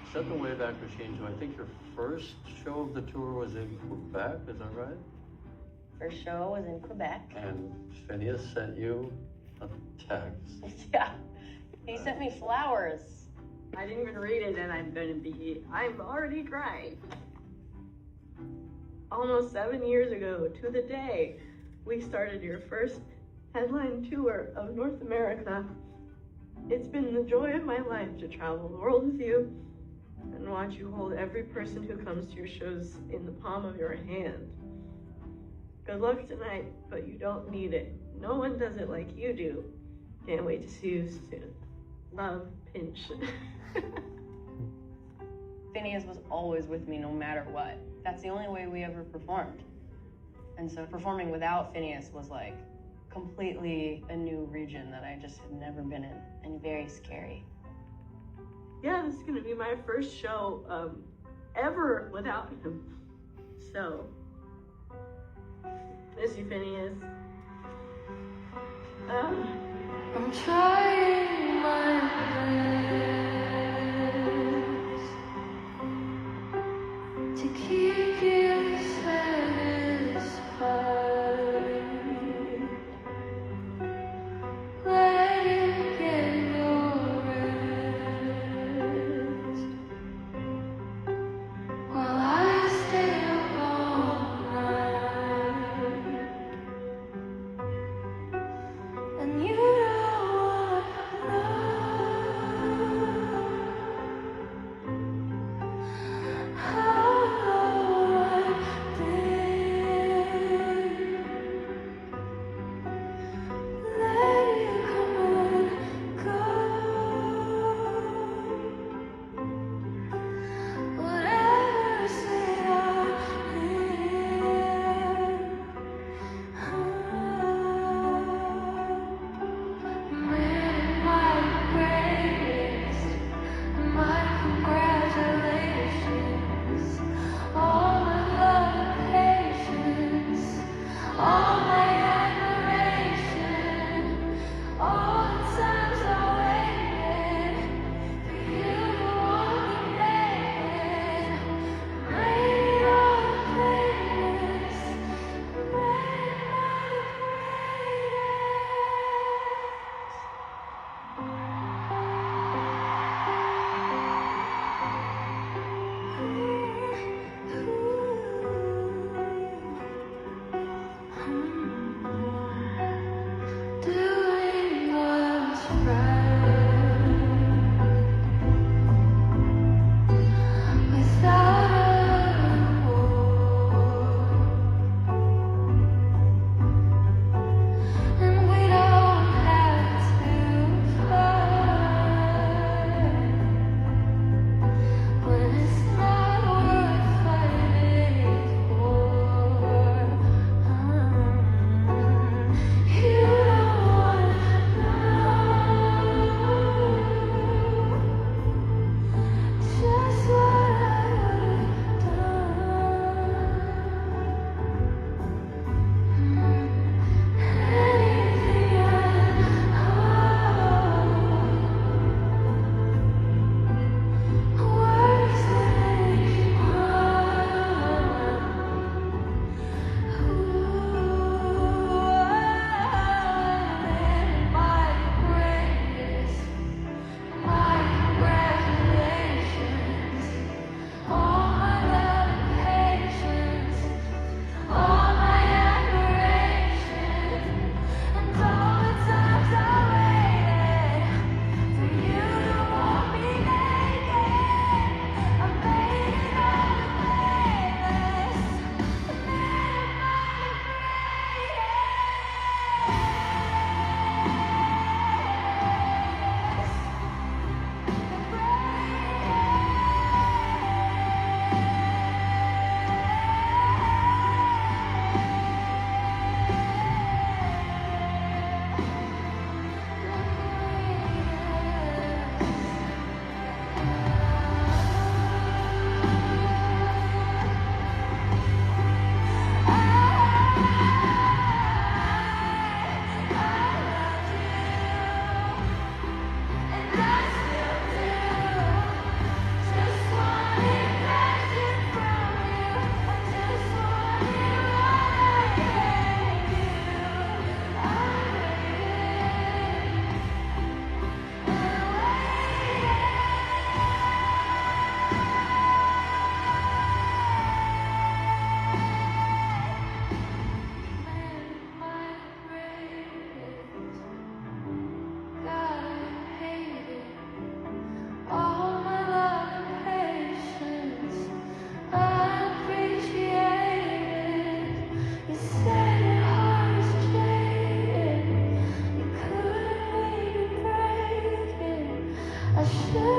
Is that the Wayback Machine too? I think your first show of the tour was in Quebec, is that right? First show was in Quebec. And Phineas sent you a text. Yeah, he sent me flowers. I didn't even read it and I'm already crying. Almost 7 years ago to the day, we started your first headline tour of North America. It's been the joy of my life to travel the world with you and watch you hold every person who comes to your shows in the palm of your hand. Good luck tonight, but you don't need it. No one does it like you do. Can't wait to see you soon. Love, Pinch. Phineas was always with me no matter what. That's the only way we ever performed. And so performing without Phineas was like completely a new region that I just had never been in, and very scary. Yeah, this is gonna be my first show ever without him. So, miss you, Phineas. I'm trying my best to keep you satisfied. Let you get your rest while I stay up all night. And you don't I should